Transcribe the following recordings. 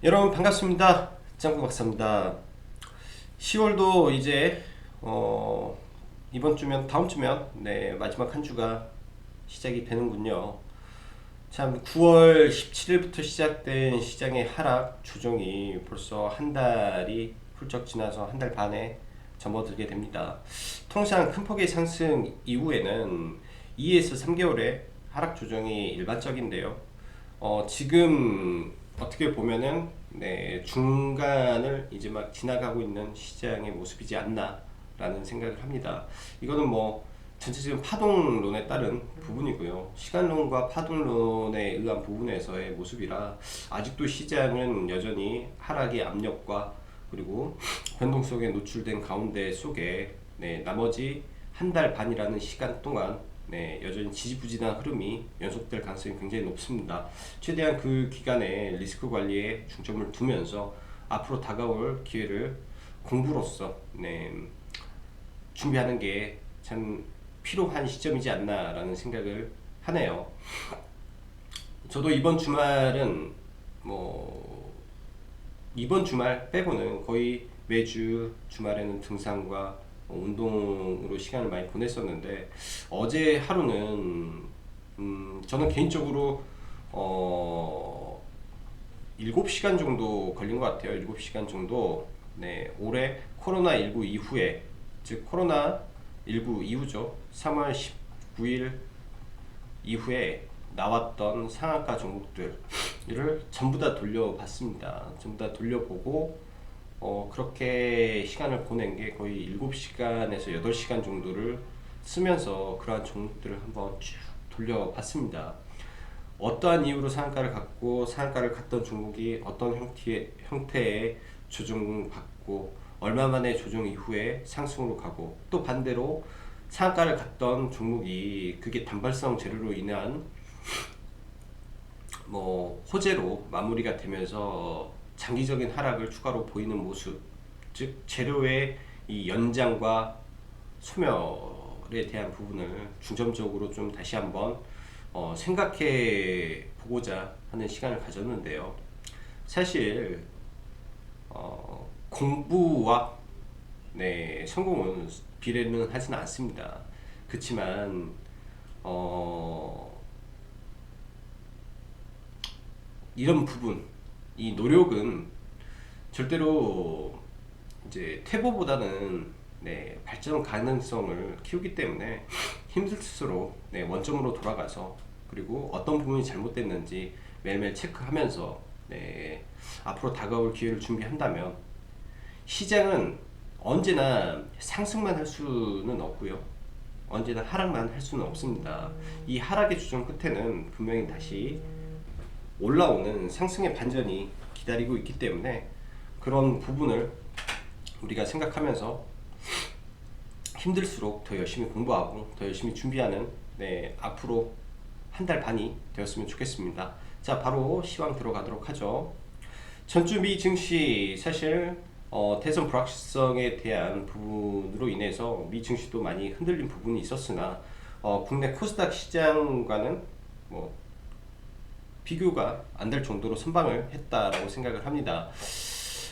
여러분 반갑습니다. 짱구 박사입니다. 10월도 이제 이번 주면 다음 주면 마지막 한 주가 시작이 되는군요. 참 9월 17일부터 시작된 시장의 하락 조정이 벌써 한 달이 훌쩍 지나서 한 달 반에 접어들게 됩니다. 통상 큰 폭의 상승 이후에는 2에서 3개월의 하락 조정이 일반적인데요. 지금 어떻게 보면은 중간을 이제 막 지나가고 있는 시장의 모습이지 않나라는 생각을 합니다. 이거는 뭐 전체적인 파동론에 따른 부분이고요. 시간론과 파동론에 의한 부분에서의 모습이라 아직도 시장은 여전히 하락의 압력과 그리고 변동 속에 노출된 가운데 속에 나머지 한 달 반이라는 시간 동안 여전히 지지부진한 흐름이 연속될 가능성이 굉장히 높습니다. 최대한 그 기간에 리스크 관리에 중점을 두면서 앞으로 다가올 기회를 공부로서 준비하는 게 참 필요한 시점이지 않나라는 생각을 하네요. 저도 이번 주말은 뭐 이번 주말 빼고는 거의 매주 주말에는 등산과 운동으로 시간을 많이 보냈었는데 어제 하루는 저는 개인적으로 7시간 정도 걸린 것 같아요. 7시간 정도. 올해 코로나19 이후에, 즉 코로나19 이후죠. 3월 19일 이후에 나왔던 상한가 종목들을 전부 다 돌려봤습니다. 전부 다 돌려보고 그렇게 시간을 보낸 게 거의 7시간에서 8시간 정도를 쓰면서 그러한 종목들을 한번 쭉 돌려봤습니다. 어떠한 이유로 상한가를 갖고 상한가를 갔던 종목이 어떤 형태의 조정받고 얼마 만에 조정 이후에 상승으로 가고, 또 반대로 상한가를 갔던 종목이 그게 단발성 재료로 인한 호재로 마무리가 되면서 장기적인 하락을 추가로 보이는 모습, 즉 재료의 이 연장과 소멸에 대한 부분을 중점적으로 좀 다시 한번 생각해 보고자 하는 시간을 가졌는데요. 사실 공부와 성공은 비례는 하지는 않습니다. 그렇지만 이런 부분, 이 노력은 절대로 이제 퇴보보다는 발전 가능성을 키우기 때문에 힘들수록 원점으로 돌아가서, 그리고 어떤 부분이 잘못됐는지 매일매일 체크하면서 앞으로 다가올 기회를 준비한다면, 시장은 언제나 상승만 할 수는 없고요, 언제나 하락만 할 수는 없습니다. 이 하락의 주정 끝에는 분명히 다시 올라오는 상승의 반전이 기다리고 있기 때문에 그런 부분을 우리가 생각하면서 힘들수록 더 열심히 공부하고 더 열심히 준비하는 앞으로 한 달 반이 되었으면 좋겠습니다. 자, 바로 시황 들어가도록 하죠. 전주 미 증시, 사실 대선 불확실성에 대한 부분으로 인해서 미 증시도 많이 흔들린 부분이 있었으나 국내 코스닥 시장과는 비교가 안 될 정도로 선방을 했다라고 생각을 합니다.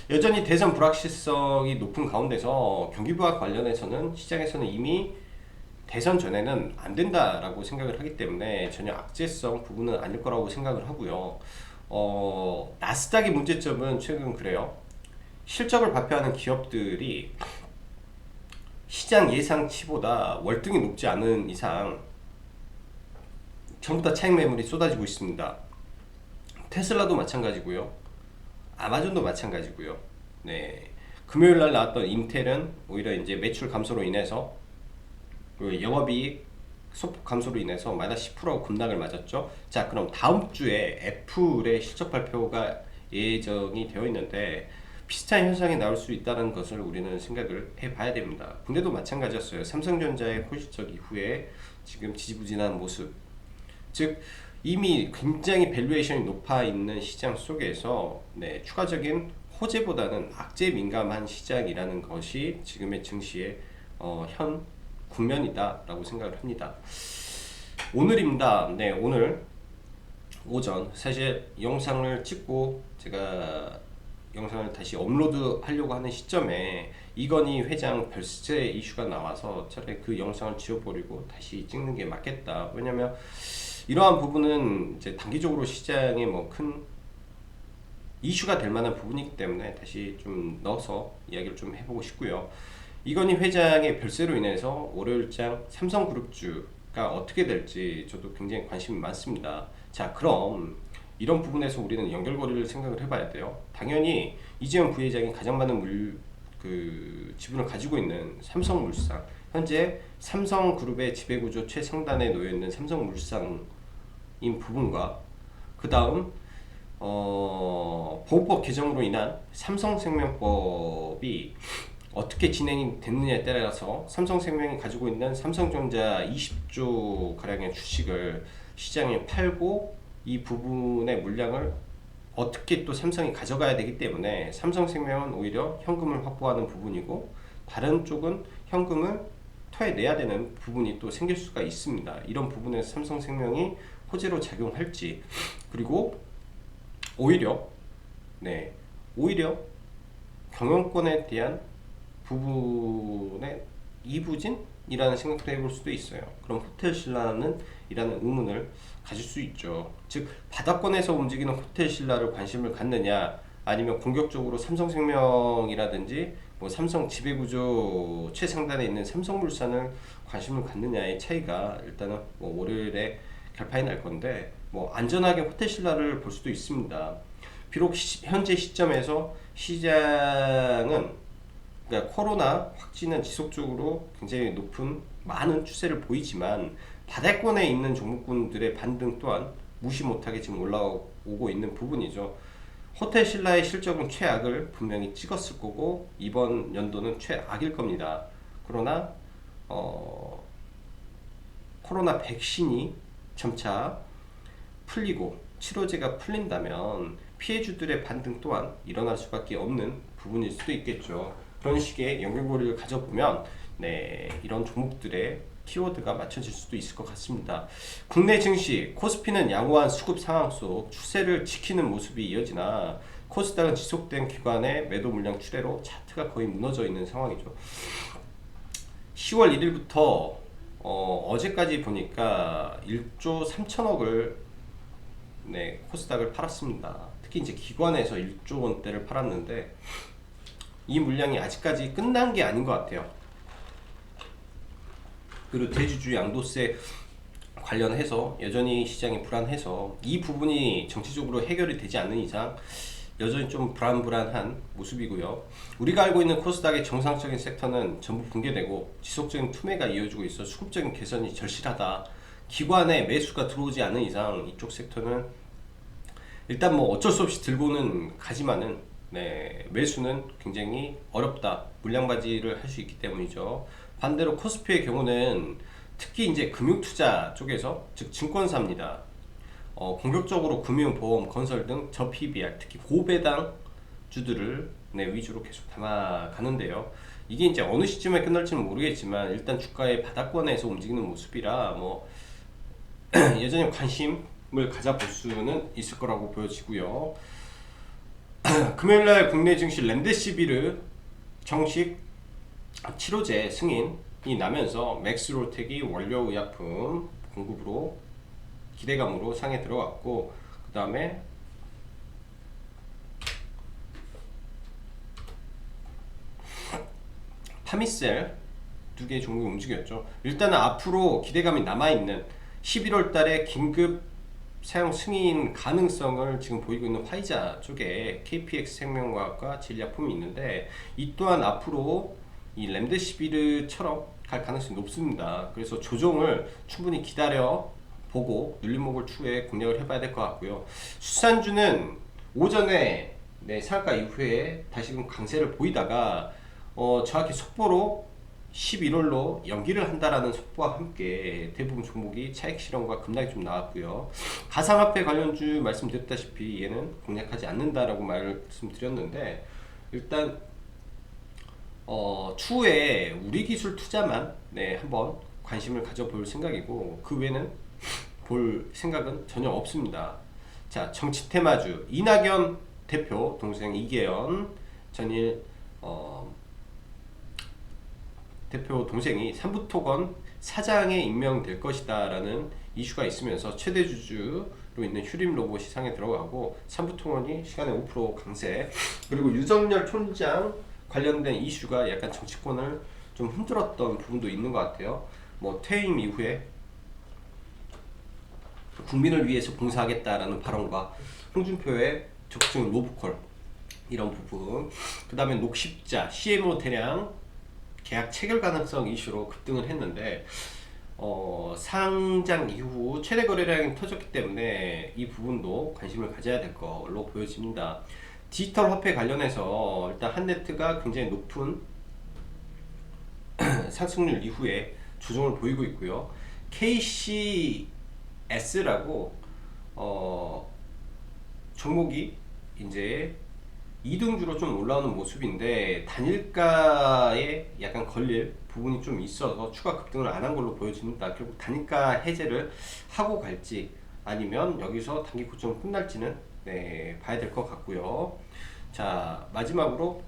여전히 대선 불확실성이 높은 가운데서 경기부와 관련해서는 시장에서는 이미 대선 전에는 안 된다라고 생각을 하기 때문에 전혀 악재성 부분은 아닐 거라고 생각을 하고요. 나스닥의 문제점은 최근 그래요. 실적을 발표하는 기업들이 시장 예상치보다 월등히 높지 않은 이상 전부 다 차익 매물이 쏟아지고 있습니다. 테슬라도 마찬가지고요. 아마존도 마찬가지고요. 금요일 날 나왔던 인텔은 오히려 이제 매출 감소로 인해서, 영업이익 소폭 감소로 인해서 마이너스 10% 급락을 맞았죠. 자, 그럼 다음 주에 애플의 실적 발표가 예정이 되어 있는데 비슷한 현상이 나올 수 있다는 것을 우리는 생각을 해봐야 됩니다. 근데도 마찬가지였어요. 삼성전자의 호실적 이후에 지금 지지부진한 모습, 즉 이미 굉장히 밸류에이션이 높아 있는 시장 속에서 추가적인 호재보다는 악재에 민감한 시장이라는 것이 지금의 증시의 현 국면이다라고 생각을 합니다. 오늘입니다. 오늘 오전 사실 영상을 찍고 제가 영상을 다시 업로드 하려고 하는 시점에 이건희 회장 별세 이슈가 나와서 차라리 그 영상을 지워버리고 다시 찍는 게 맞겠다. 왜냐면 이러한 부분은 이제 단기적으로 시장에 뭐 큰 이슈가 될 만한 부분이기 때문에 다시 좀 넣어서 이야기를 좀 해보고 싶고요. 이건희 회장의 별세로 인해서 월요일장 삼성그룹주가 어떻게 될지 저도 굉장히 관심이 많습니다. 자, 그럼 이런 부분에서 우리는 연결고리를 생각을 해봐야 돼요. 당연히 이재용 부회장이 가장 많은 지분을 가지고 있는 삼성물산, 현재 삼성그룹의 지배구조 최상단에 놓여있는 삼성물산인 부분과 그 다음 보호법 개정으로 인한 삼성생명법이 어떻게 진행이 됐느냐에 따라서 삼성생명이 가지고 있는 삼성전자 20조 가량의 주식을 시장에 팔고 이 부분의 물량을 어떻게 또 삼성이 가져가야 되기 때문에 삼성생명은 오히려 현금을 확보하는 부분이고 다른 쪽은 현금을 토해내야 되는 부분이 또 생길 수가 있습니다. 이런 부분에서 삼성생명이 호재로 작용할지, 그리고 오히려 경영권에 대한 부분의 이부진이라는 생각도 해볼 수도 있어요. 그럼 호텔신라는 이라는 의문을 가질 수 있죠. 즉 바닥권에서 움직이는 호텔신라를 관심을 갖느냐, 아니면 공격적으로 삼성생명이라든지 뭐 삼성 지배구조 최상단에 있는 삼성물산을 관심을 갖느냐의 차이가 일단은 뭐 월요일에 결판이 날 건데, 뭐 안전하게 호텔신라를 볼 수도 있습니다. 비록 현재 시점에서 시장은 그러니까 코로나 확진은 지속적으로 굉장히 높은 많은 추세를 보이지만 바닥권에 있는 종목군들의 반등 또한 무시 못하게 지금 올라오고 있는 부분이죠. 호텔신라의 실적은 최악을 분명히 찍었을 거고 이번 연도는 최악일 겁니다. 그러나 코로나 백신이 점차 풀리고 치료제가 풀린다면 피해주들의 반등 또한 일어날 수밖에 없는 부분일 수도 있겠죠. 그런 식의 연결고리를 가져보면 이런 종목들의 키워드가 맞춰질 수도 있을 것 같습니다. 국내 증시 코스피는 양호한 수급 상황 속 추세를 지키는 모습이 이어지나 코스닥은 지속된 기관의 매도 물량 출회로 차트가 거의 무너져 있는 상황이죠. 10월 1일부터 어제까지 보니까 1조 3천억을 코스닥을 팔았습니다. 특히 이제 기관에서 1조 원대를 팔았는데 이 물량이 아직까지 끝난 게 아닌 것 같아요. 그리고 대주주 양도세 관련해서 여전히 시장이 불안해서 이 부분이 정치적으로 해결이 되지 않는 이상 여전히 좀 불안한 모습이고요. 우리가 알고 있는 코스닥의 정상적인 섹터는 전부 붕괴되고 지속적인 투매가 이어지고 있어 수급적인 개선이 절실하다. 기관의 매수가 들어오지 않는 이상 이쪽 섹터는 일단 뭐 어쩔 수 없이 들고는 가지만은 매수는 굉장히 어렵다. 물량바지를 할 수 있기 때문이죠. 반대로 코스피의 경우는 특히 이제 금융투자 쪽에서, 즉 증권사입니다. 공격적으로 금융, 보험, 건설 등 저 PBR, 특히 고배당 주들을 위주로 계속 담아가는데요. 이게 이제 어느 시점에 끝날지는 모르겠지만 일단 주가의 바닥권에서 움직이는 모습이라 뭐 여전히 관심을 가져볼 수는 있을 거라고 보여지고요. 금요일날 국내 증시 렘데시비르 정식 치료제 승인이 나면서 맥스로텍이 원료의약품 공급으로 기대감으로 상에 들어갔고, 그 다음에 파미셀 두 개의 종목이 움직였죠. 일단은 앞으로 기대감이 남아있는 11월 달에 긴급 사용 승인 가능성을 지금 보이고 있는 화이자 쪽에 KPX 생명과학과 제일약품이 있는데 이 또한 앞으로 이 렘데시비르처럼 갈 가능성이 높습니다. 그래서 조정을 충분히 기다려 보고 눌림목을 추후에 공략을 해봐야 될 것 같고요. 수산주는 오전에 상한가 이후에 다시금 강세를 보이다가 정확히 속보로 11월로 연기를 한다라는 속보와 함께 대부분 종목이 차익 실현과 급락이 좀 나왔고요. 가상화폐 관련주 말씀드렸다시피 얘는 공략하지 않는다라고 말씀드렸는데 일단 추후에 우리 기술 투자만 한번 관심을 가져볼 생각이고 그 외에는 볼 생각은 전혀 없습니다. 자, 정치 테마주 이낙연 대표 동생 이계연 전일 대표 동생이 삼부토건 사장에 임명될 것이다 라는 이슈가 있으면서 최대 주주로 있는 휴림 로봇이 상에 들어가고 삼부토건이 시간에 5% 강세, 그리고 유석열 총장 관련된 이슈가 약간 정치권을 좀 흔들었던 부분도 있는 것 같아요. 뭐 퇴임 이후에 국민을 위해서 봉사하겠다라는 발언과 홍준표의 적극적인 로브콜 이런 부분, 그 다음에 녹십자 CMO 대량 계약 체결 가능성 이슈로 급등을 했는데 상장 이후 최대 거래량이 터졌기 때문에 이 부분도 관심을 가져야 될 걸로 보여집니다. 디지털 화폐 관련해서 일단 한네트가 굉장히 높은 상승률 이후에 조정을 보이고 있고요. KCS라고 종목이 이제 2등주로 좀 올라오는 모습인데 단일가에 약간 걸릴 부분이 좀 있어서 추가 급등을 안 한 걸로 보여집니다. 결국 단일가 해제를 하고 갈지 아니면 여기서 단기 고점 끝날지는 봐야 될 것 같고요. 자, 마지막으로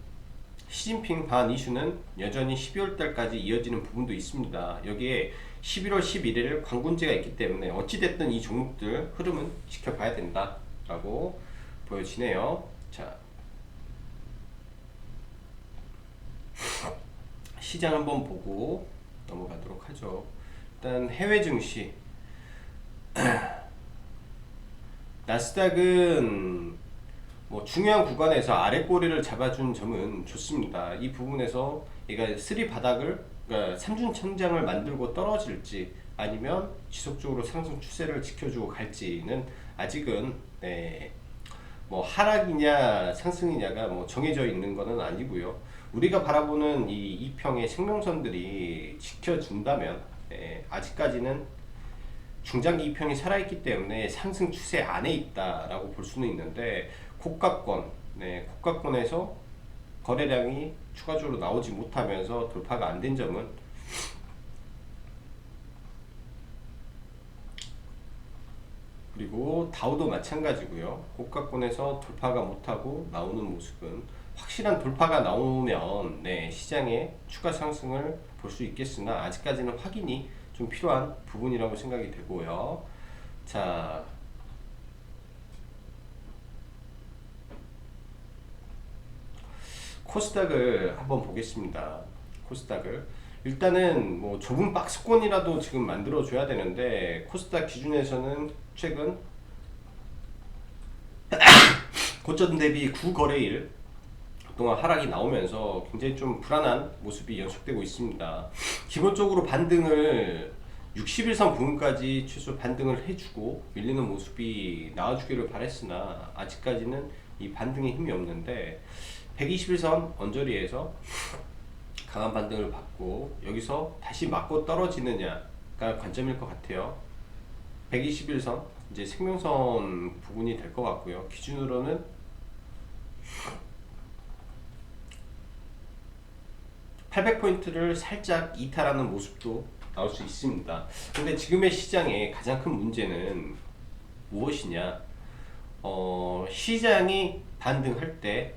시진핑 반 이슈는 여전히 12월 달까지 이어지는 부분도 있습니다. 여기에 11월 11일 광군제가 있기 때문에 어찌됐든 이 종목들 흐름은 지켜봐야 된다라고 보여지네요. 자, 시장 한번 보고 넘어가도록 하죠. 일단 해외 증시 나스닥은 뭐 중요한 구간에서 아래 꼬리를 잡아준 점은 좋습니다. 이 부분에서 얘가 쓰리 바닥을, 그러니까 삼중 천장을 만들고 떨어질지 아니면 지속적으로 상승 추세를 지켜주고 갈지는 아직은 뭐 하락이냐 상승이냐가 뭐 정해져 있는 것은 아니고요. 우리가 바라보는 이 이평의 생명선들이 지켜준다면 아직까지는 중장기 이평이 살아있기 때문에 상승 추세 안에 있다라고 볼 수는 있는데, 고가권에서 거래량이 추가적으로 나오지 못하면서 돌파가 안 된 점은 그리고 다우도 마찬가지고요. 고가권에서 돌파가 못하고 나오는 모습은 확실한 돌파가 나오면 시장에 추가 상승을 볼 수 있겠으나 아직까지는 확인이 좀 필요한 부분이라고 생각이 되고요. 자, 코스닥을 한번 보겠습니다. 코스닥을 일단은 뭐 좁은 박스권이라도 지금 만들어 줘야 되는데, 코스닥 기준에서는 최근 고점 대비 9거래일 동안 하락이 나오면서 굉장히 좀 불안한 모습이 연속되고 있습니다. 기본적으로 반등을 60일선 부분까지 최소 반등을 해주고 밀리는 모습이 나와주기를 바랬으나 아직까지는 이 반등에 힘이 없는데, 121선 언저리에서 강한 반등을 받고 여기서 다시 맞고 떨어지느냐가 관점일 것 같아요. 121선 이제 생명선 부분이 될 것 같고요. 기준으로는 800포인트를 살짝 이탈하는 모습도 나올 수 있습니다. 근데 지금의 시장의 가장 큰 문제는 무엇이냐? 시장이 반등할 때,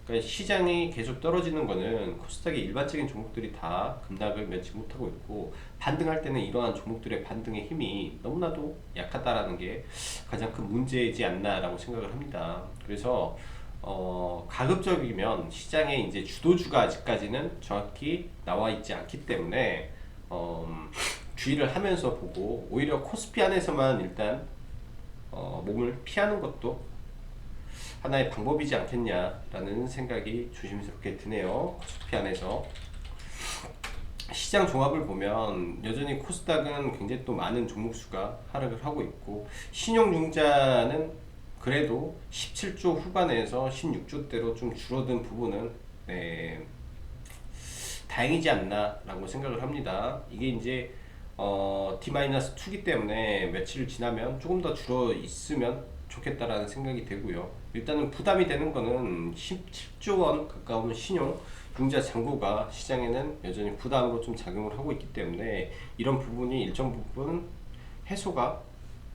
그러니까 시장이 계속 떨어지는 거는 코스닥의 일반적인 종목들이 다 급락을 면치 못하고 있고, 반등할 때는 이러한 종목들의 반등의 힘이 너무나도 약하다라는 게 가장 큰 문제이지 않나라고 생각을 합니다. 그래서 가급적이면 시장의 이제 주도주가 아직까지는 정확히 나와 있지 않기 때문에 주의를 하면서 보고, 오히려 코스피 안에서만 일단 몸을 피하는 것도 하나의 방법이지 않겠냐라는 생각이 조심스럽게 드네요. 코스피 안에서 시장 종합을 보면 여전히 코스닥은 굉장히 또 많은 종목수가 하락을 하고 있고, 신용융자는 그래도 17조 후반에서 16조대로 좀 줄어든 부분은 다행이지 않나 라고 생각을 합니다. 이게 이제 D-2기 때문에 며칠 지나면 조금 더 줄어 있으면 좋겠다라는 생각이 되고요. 일단은 부담이 되는 거는 17조 원 가까운 신용 융자 잔고가 시장에는 여전히 부담으로 좀 작용을 하고 있기 때문에 이런 부분이 일정 부분 해소가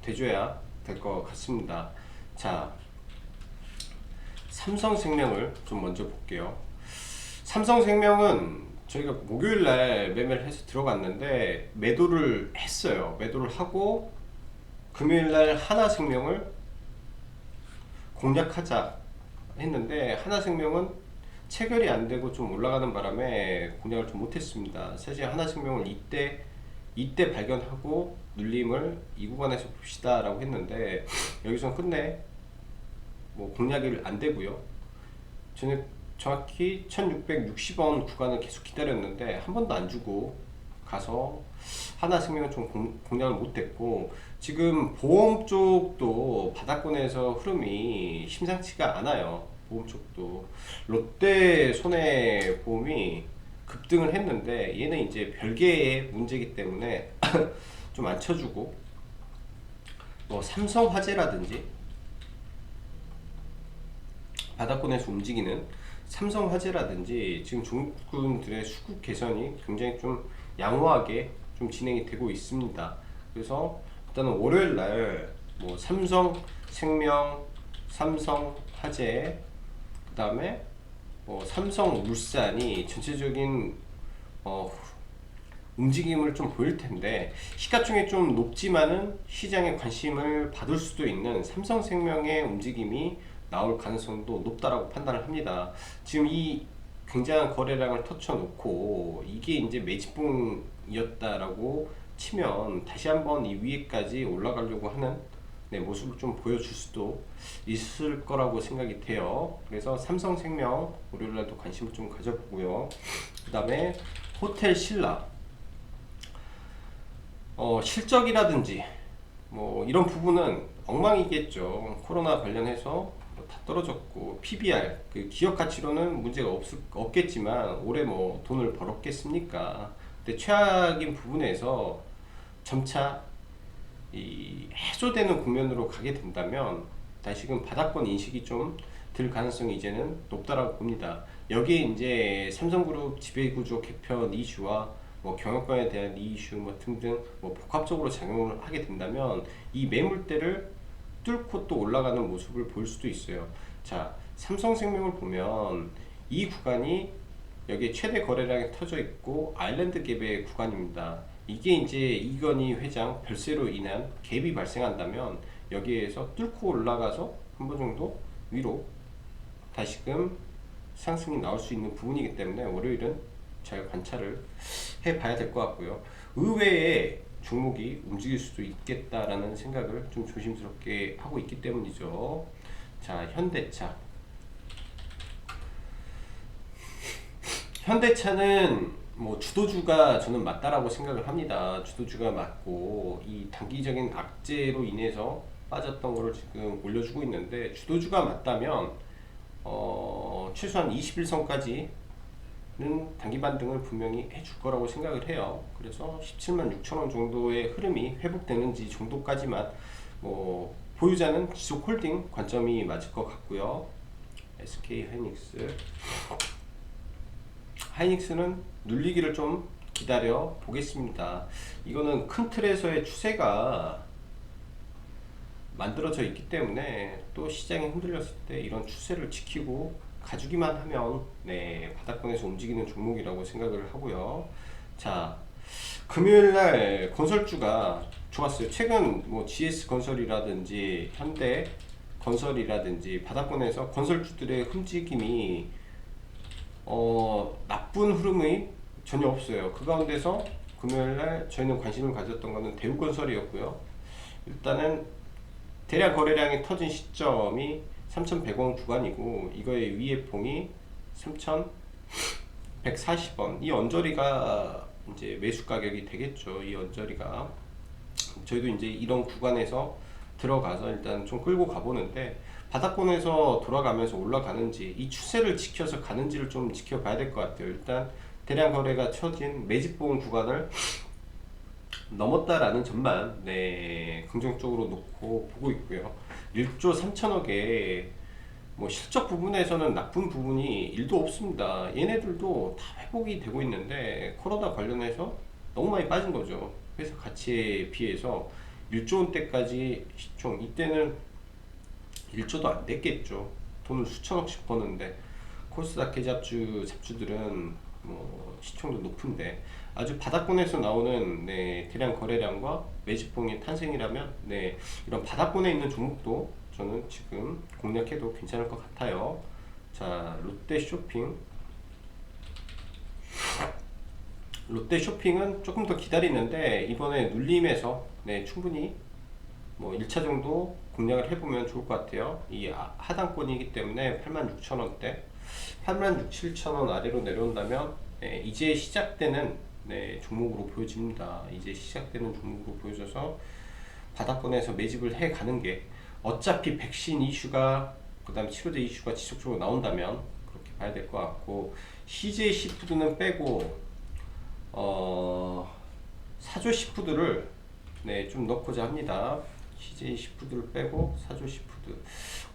돼줘야 될 것 같습니다. 자, 삼성생명을 좀 먼저 볼게요. 삼성생명은 저희가 목요일날 매매를 해서 들어갔는데 매도를 했어요. 매도를 하고 금요일날 하나생명을 공략하자 했는데 하나생명은 체결이 안 되고 좀 올라가는 바람에 공략을 좀 못했습니다. 사실 하나생명을 이때 발견하고 눌림을 이 구간에서 봅시다 라고 했는데 여기서 끝내 뭐 공략이 안 되고요. 저는 정확히 1660원 구간을 계속 기다렸는데 한 번도 안 주고 가서 하나생명은 좀 공략을 못했고, 지금 보험 쪽도 바닥권에서 흐름이 심상치가 않아요. 보험 쪽도 롯데 손해보험이 급등을 했는데 얘는 이제 별개의 문제이기 때문에 좀 안 쳐주고, 뭐 삼성화재라든지 바닥권에서 움직이는 삼성화재라든지 지금 종목군들의 수급 개선이 굉장히 좀 양호하게 좀 진행이 되고 있습니다. 그래서 일단은 월요일날 뭐 삼성생명, 삼성화재, 그 다음에 뭐 삼성물산이 전체적인 움직임을 좀 보일 텐데, 시가총액 좀 높지만은 시장에 관심을 받을 수도 있는 삼성생명의 움직임이 나올 가능성도 높다라고 판단을 합니다. 지금 이 굉장한 거래량을 터쳐놓고 이게 이제 매집봉이었다라고 치면 다시 한번 이 위에까지 올라가려고 하는 모습을 좀 보여줄 수도 있을 거라고 생각이 돼요. 그래서 삼성생명 월요일날도 관심을 좀 가져보고요. 그 다음에 호텔신라, 실적이라든지 뭐 이런 부분은 엉망이겠죠. 코로나 관련해서 다 떨어졌고, PBR 그 기업 가치로는 문제가 없겠지만 올해 뭐 돈을 벌었겠습니까? 근데 최악인 부분에서 점차 이 해소되는 국면으로 가게 된다면 다시금 바닥권 인식이 좀 들 가능성이 이제는 높다라고 봅니다. 여기에 이제 삼성그룹 지배구조 개편 이슈와 뭐 경영권에 대한 이슈 뭐 등등 뭐 복합적으로 작용을 하게 된다면 이 매물대를 뚫고 또 올라가는 모습을 볼 수도 있어요. 자, 삼성생명을 보면 이 구간이 여기에 최대 거래량이 터져 있고 아일랜드 갭의 구간입니다. 이게 이제 이건희 회장 별세로 인한 갭이 발생한다면 여기에서 뚫고 올라가서 한 번 정도 위로 다시금 상승이 나올 수 있는 부분이기 때문에 월요일은 잘 관찰을 해봐야 될 것 같고요. 의외의 종목이 움직일 수도 있겠다라는 생각을 좀 조심스럽게 하고 있기 때문이죠. 자, 현대차는 뭐 주도주가 저는 맞다라고 생각을 합니다. 주도주가 맞고 이 단기적인 악재로 인해서 빠졌던 거를 지금 올려주고 있는데, 주도주가 맞다면 최소한 21선까지는 단기 반등을 분명히 해줄 거라고 생각을 해요. 그래서 17만 6천원 정도의 흐름이 회복되는지 정도까지만 뭐 보유자는 지속 홀딩 관점이 맞을 것 같고요. SK 하이닉스는 눌리기를 좀 기다려 보겠습니다. 이거는 큰 틀에서의 추세가 만들어져 있기 때문에 또 시장이 흔들렸을 때 이런 추세를 지키고 가주기만 하면 바닥권에서 움직이는 종목이라고 생각을 하고요. 자, 금요일날 건설주가 좋았어요. 최근 뭐 GS건설이라든지 현대건설이라든지 바닥권에서 건설주들의 움직임이 나쁜 흐름이 전혀 없어요. 그 가운데서 금요일날 저희는 관심을 가졌던 것은 대우건설이었고요. 일단은 대량 거래량이 터진 시점이 3,100원 구간이고 이거의 위에 봉이 3,140원, 이 언저리가 이제 매수 가격이 되겠죠. 이 언저리가 저희도 이제 이런 구간에서 들어가서 일단 좀 끌고 가보는데, 바닥권에서 돌아가면서 올라가는지 이 추세를 지켜서 가는지를 좀 지켜봐야 될 것 같아요. 일단 대량 거래가 쳐진 매집봉 구간을 넘었다라는 점만 긍정적으로 놓고 보고 있고요. 1조 3천억에 뭐 실적 부분에서는 나쁜 부분이 1도 없습니다. 얘네들도 다 회복이 되고 있는데 코로나 관련해서 너무 많이 빠진 거죠. 회사 가치에 비해서 1조 원대까지 시총, 이때는 1조도 안 됐겠죠. 돈을 수천억씩 버는데 코스닥 개잡주 잡주들은 뭐 시총도 높은데 아주 바닥권에서 나오는 네, 대량 거래량과 매집봉의 탄생이라면 네, 이런 바닥권에 있는 종목도 저는 지금 공략해도 괜찮을 것 같아요. 자, 롯데 쇼핑은 조금 더 기다리는데 이번에 눌림에서 네, 충분히 뭐 1차 정도 공략을 해보면 좋을 것 같아요. 이 하단권이기 때문에 86,000원대 86,700원 아래로 내려온다면 네, 이제 시작되는 네, 종목으로 보여집니다. 이제 시작되는 종목으로 보여져서 바닥권에서 매집을 해가는 게 어차피 백신 이슈가 그 다음 치료제 이슈가 지속적으로 나온다면 그렇게 봐야 될 것 같고 CJ 시푸드는 빼고 사조 시푸드를 네, 좀 넣고자 합니다. CJ 시푸드를 빼고 사조 시푸드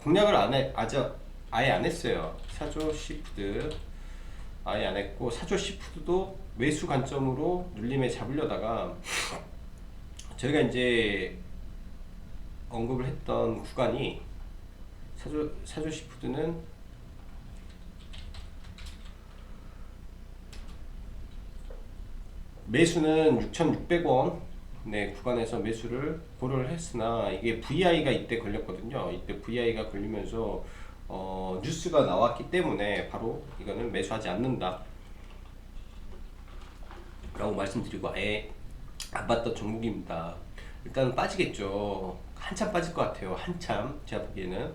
공략을 아예 안 했어요. 사조 시푸드 아예 안 했고 사조 시푸드도 매수 관점으로 눌림에 잡으려다가 저희가 이제 언급을 했던 구간이 사조 시푸드는 매수는 6,600원 네, 구간에서 매수를 고려를 했으나 이게 VI가 이때 걸렸거든요. 이때 VI가 걸리면서 뉴스가 나왔기 때문에 바로 이거는 매수하지 않는다 라고 말씀드리고 아예 안 봤던 종목입니다. 일단은 빠지겠죠. 한참 빠질 것 같아요. 한참 제가 보기에는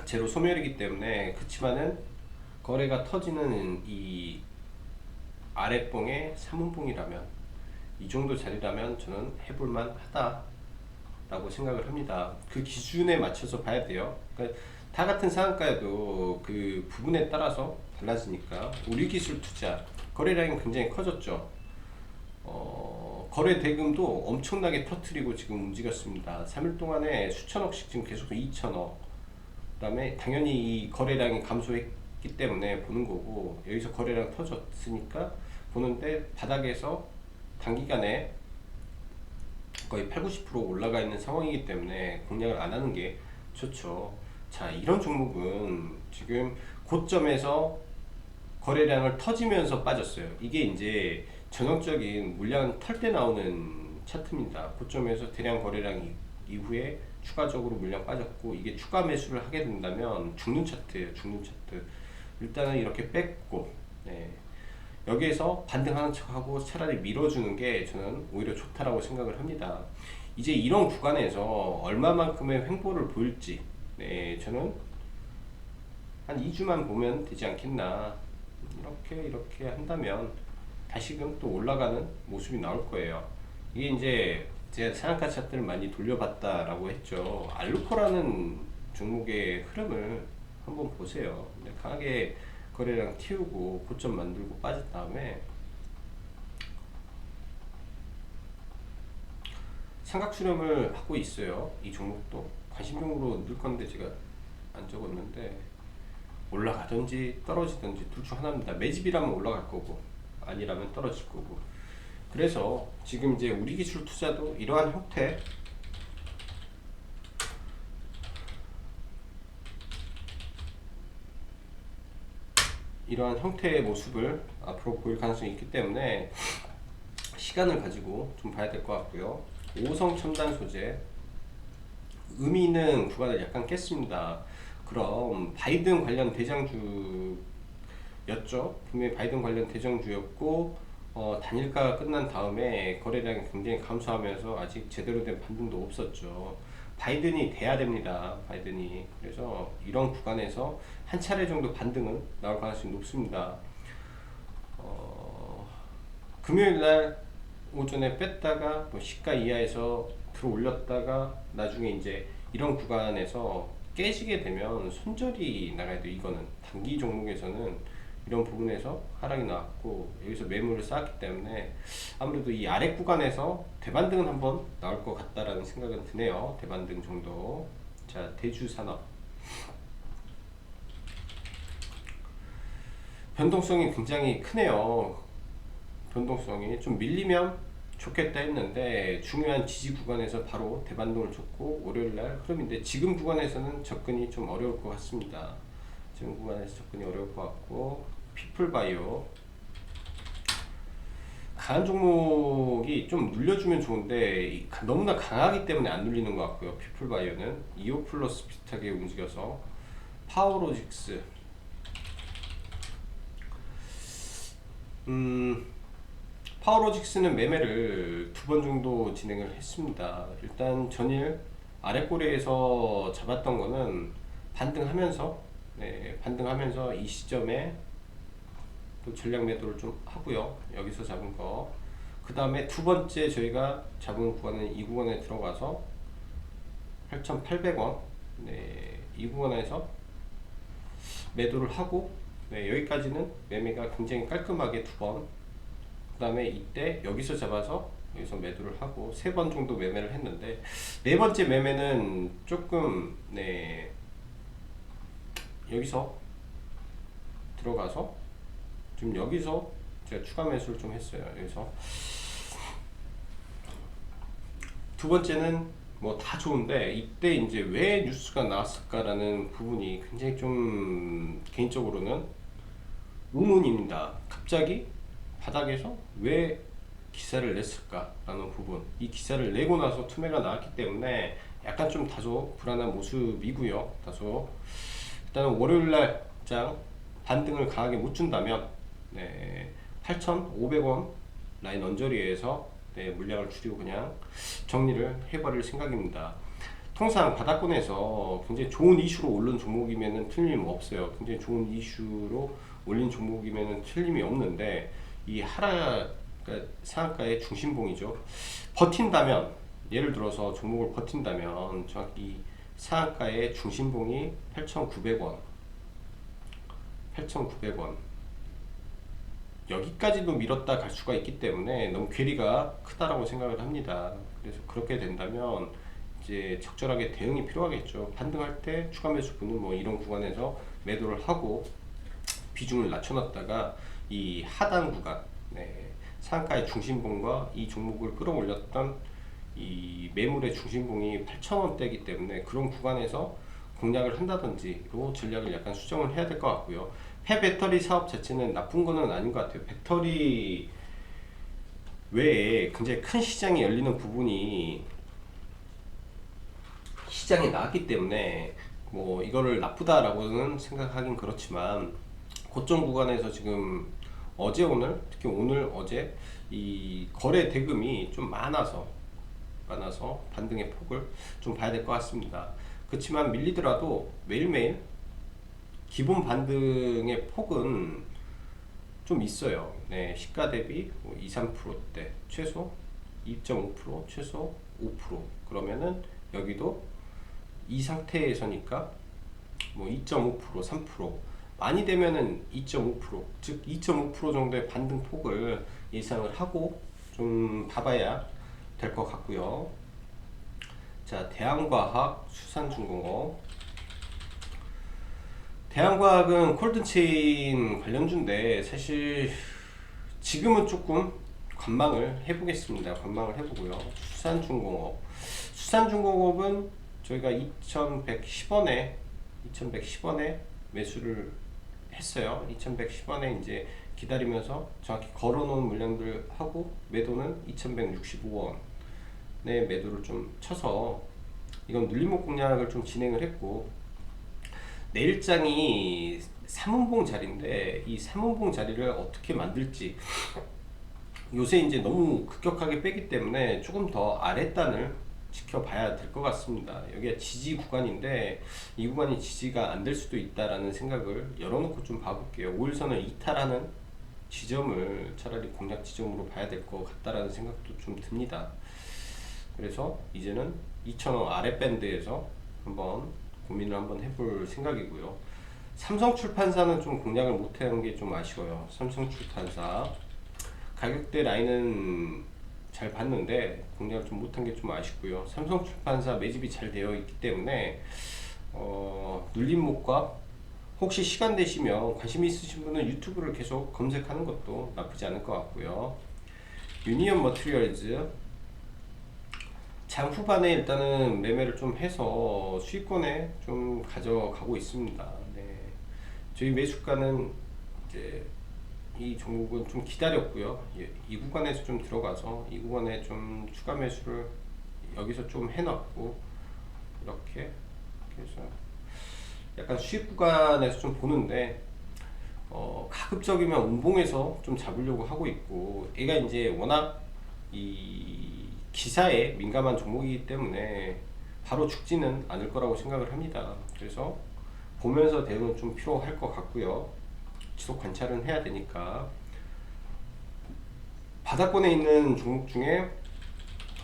제로 소멸이기 때문에 그렇지만은 거래가 터지는 이 아랫봉의 3분봉이라면 이 정도 자리라면 저는 해볼만 하다 라고 생각을 합니다. 그 기준에 맞춰서 봐야 돼요. 그러니까 다 같은 상한가에도 그 부분에 따라서 달라지니까 우리 기술 투자 거래량이 굉장히 커졌죠. 거래 대금도 엄청나게 터트리고 지금 움직였습니다. 3일 동안에 수천억씩 지금 계속 2천억. 그 다음에 당연히 이 거래량이 감소했기 때문에 보는 거고 여기서 거래량 터졌으니까 보는데 바닥에서 단기간에 거의 80, 90% 올라가 있는 상황이기 때문에 공략을 안 하는 게 좋죠. 자, 이런 종목은 지금 고점에서 거래량을 터지면서 빠졌어요. 이게 이제 전형적인 물량 털 때 나오는 차트입니다. 고점에서 대량 거래량 이후에 추가적으로 물량 빠졌고 이게 추가 매수를 하게 된다면 죽는 차트예요. 죽는 차트. 일단은 이렇게 뺐고 네. 여기에서 반등하는 척하고 차라리 밀어주는 게 저는 오히려 좋다라고 생각을 합니다. 이제 이런 구간에서 얼마만큼의 횡보를 보일지 네, 저는 한 2주만 보면 되지 않겠나. 이렇게 한다면 다시금 또 올라가는 모습이 나올 거예요. 이게 이제 제가 상한가 차트를 많이 돌려봤다라고 했죠. 알루코라는 종목의 흐름을 한번 보세요. 강하게 거래량 튀우고 고점 만들고 빠진 다음에 삼각 수렴을 하고 있어요. 이 종목도 관심 종목으로 넣을 건데 제가 안 적었는데 올라가든지 떨어지든지 둘 중 하나입니다. 매집이라면 올라갈 거고 아니라면 떨어질 거고. 그래서 지금 이제 우리 기술 투자도 이러한 형태의 모습을 앞으로 보일 가능성이 있기 때문에 시간을 가지고 좀 봐야 될 것 같고요. 5성 첨단 소재 의미 있는 구간을 약간 깼습니다. 그럼 바이든 관련 대장주였죠. 분명히 바이든 관련 대장주였고 단일가가 끝난 다음에 거래량이 굉장히 감소하면서 아직 제대로 된 반등도 없었죠. 바이든이 돼야 됩니다. 바이든이. 그래서 이런 구간에서 한 차례 정도 반등은 나올 가능성이 높습니다. 금요일날 오전에 뺐다가 뭐 시가 이하에서 들어 올렸다가 나중에 이제 이런 구간에서 깨지게 되면 손절이 나가야 돼요. 이거는 단기 종목에서는 이런 부분에서 하락이 나왔고 여기서 매물을 쌓았기 때문에 아무래도 이 아래 구간에서 대반등은 한번 나올 것 같다라는 생각은 드네요. 대반등 정도. 자, 대주산업 변동성이 굉장히 크네요. 변동성이 좀 밀리면 좋겠다 했는데 중요한 지지 구간에서 바로 대반동을 줬고 월요일날 흐름인데 지금 구간에서는 접근이 좀 어려울 것 같습니다. 지금 구간에서 접근이 어려울 것 같고 피플바이오 강한 종목이 좀 눌려주면 좋은데 너무나 강하기 때문에 안 눌리는 것 같고요. 피플바이오는 이오 플러스 비슷하게 움직여서 파워로직스 파워로직스는 매매를 2번 정도 진행을 했습니다. 일단 전일 아랫꼬리에서 잡았던 거는 반등하면서 반등하면서 이 시점에 또 전략 매도를 좀 하고요. 여기서 잡은 거. 그 다음에 두 번째 저희가 잡은 구간은 이 구간에 들어가서 8,800원 이 구간에서 매도를 하고 여기까지는 매매가 굉장히 깔끔하게 2번 그 다음에 이때 여기서 잡아서 여기서 매도를 하고 3번 정도 매매를 했는데 네 번째 매매는 조금 여기서 들어가서 지금 여기서 제가 추가 매수를 좀 했어요. 여기서 두 번째는 뭐 다 좋은데 이때 이제 왜 뉴스가 나왔을까라는 부분이 굉장히 좀 개인적으로는 의문입니다. 갑자기 바닥에서 왜 기사를 냈을까라는 부분, 이 기사를 내고 나서 투매가 나왔기 때문에 약간 좀 다소 불안한 모습이고요. 다소 일단은 월요일날 장 반등을 강하게 못 준다면 8,500원 라인 언저리에서 물량을 줄이고 그냥 정리를 해버릴 생각입니다. 통상 바닥권에서 굉장히 좋은 이슈로 올른 종목이면 틀림없어요. 굉장히 좋은 이슈로 올린 종목이면 틀림이 없는데 이 하락 그러니까 상한가의 중심봉이죠. 버틴다면 예를 들어서 종목을 버틴다면 정확히 상한가의 중심봉이 8,900원 8,900원 여기까지도 밀었다 갈 수가 있기 때문에 너무 괴리가 크다라고 생각을 합니다. 그래서 그렇게 된다면 이제 적절하게 대응이 필요하겠죠. 반등할 때 추가 매수분은 뭐 이런 구간에서 매도를 하고 비중을 낮춰놨다가 이 하단 구간 상한가의 중심봉과 이 종목을 끌어올렸던 이 매물의 중심봉이 8,000원대이기 때문에 그런 구간에서 공략을 한다든지로 전략을 약간 수정을 해야 될 것 같고요. 폐배터리 사업 자체는 나쁜 거는 아닌 것 같아요. 배터리 외에 굉장히 큰 시장이 열리는 부분이 시장에 나왔기 때문에 뭐 이거를 나쁘다라고는 생각하긴 그렇지만 고점 구간에서 지금 어제 오늘 특히 오늘 어제 이 거래 대금이 좀 많아서 반등의 폭을 좀 봐야 될 것 같습니다. 그렇지만 밀리더라도 매일매일 기본 반등의 폭은 좀 있어요. 시가 대비 2, 3%대 최소 2.5% 최소 5% 그러면은 여기도 이 상태에서니까 뭐 2.5% 3% 많이 되면은 2.5% 즉 2.5% 정도의 반등 폭을 예상을 하고 좀 봐봐야 될 것 같고요. 자, 대한과학, 수산중공업. 대한과학은 콜드체인 관련주인데 사실 지금은 조금 관망을 해보겠습니다. 관망을 해보고요. 수산중공업은 저희가 2110원에 매수를 했어요. 2110원에 이제 기다리면서 정확히 걸어놓은 물량들 하고 매도는 2165원에 매도를 좀 쳐서 이건 눌림목 공략을 좀 진행을 했고 내일장이 3운봉 자리인데 이 3운봉 자리를 어떻게 만들지 요새 이제 너무 급격하게 빼기 때문에 조금 더 아랫단을 지켜봐야 될 것 같습니다. 여기가 지지 구간인데 이 구간이 지지가 안 될 수도 있다라는 생각을 열어놓고 좀 봐볼게요. 5일선을 이탈하는 지점을 차라리 공략 지점으로 봐야 될 것 같다라는 생각도 좀 듭니다. 그래서 이제는 2,000원 아래 밴드에서 한번 고민을 한번 해볼 생각이고요. 삼성출판사는 좀 공략을 못하는 게 좀 아쉬워요. 삼성출판사 가격대 라인은 잘 봤는데 공략을 좀 못한 게 좀 아쉽고요. 삼성출판사 매집이 잘 되어 있기 때문에 눌림목과 혹시 시간 되시면 관심 있으신 분은 유튜브를 계속 검색하는 것도 나쁘지 않을 것 같고요. 유니언 머티리얼즈 장 후반에 일단은 매매를 좀 해서 수익권에 좀 가져가고 있습니다. 네. 저희 매수가는 이제 이 종목은 좀 기다렸고요. 예, 이 구간에서 좀 들어가서 이 구간에 좀 추가 매수를 여기서 좀 해놨고 이렇게 그래서 약간 수익 구간에서 좀 보는데 가급적이면 운봉에서 좀 잡으려고 하고 있고 얘가 이제 워낙 이 기사에 민감한 종목이기 때문에 바로 죽지는 않을 거라고 생각을 합니다. 그래서 보면서 대응은 좀 필요할 것 같고요. 지속 관찰은 해야 되니까. 바닥권에 있는 종목 중에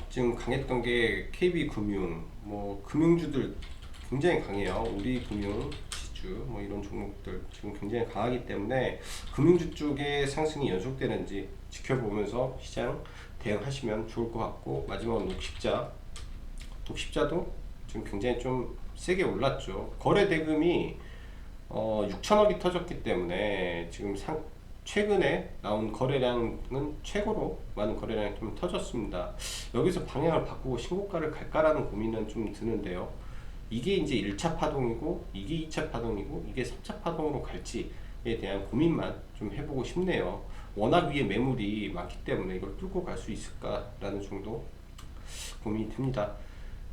지금 강했던 게 KB금융, 뭐 금융주들 굉장히 강해요. 우리금융, 지주, 뭐 이런 종목들 지금 굉장히 강하기 때문에 금융주 쪽의 상승이 연속되는지 지켜보면서 시장 대응하시면 좋을 것 같고, 마지막으로 녹십자도 지금 굉장히 좀 세게 올랐죠. 거래 대금이 6천억이 터졌기 때문에 지금 최근에 나온 거래량은 최고로 많은 거래량이 좀 터졌습니다. 여기서 방향을 바꾸고 신고가를 갈까라는 고민은 좀 드는데요. 이게 이제 1차 파동이고 이게 2차 파동이고 이게 3차 파동으로 갈지에 대한 고민만 좀 해보고 싶네요. 워낙 위에 매물이 많기 때문에 이걸 뚫고 갈 수 있을까라는 정도 고민이 듭니다.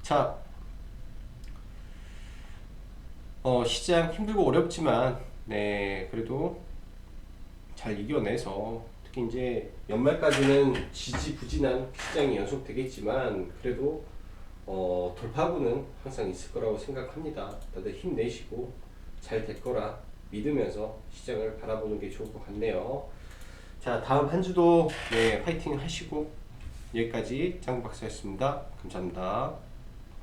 자, 시장 힘들고 어렵지만 네 그래도 잘 이겨내서 특히 이제 연말까지는 지지부진한 시장이 연속되겠지만 그래도 돌파구는 항상 있을 거라고 생각합니다. 다들 힘내시고 잘 될 거라 믿으면서 시장을 바라보는 게 좋을 것 같네요. 자, 다음 한 주도 네, 화이팅 하시고 여기까지 장 박사였습니다. 감사합니다.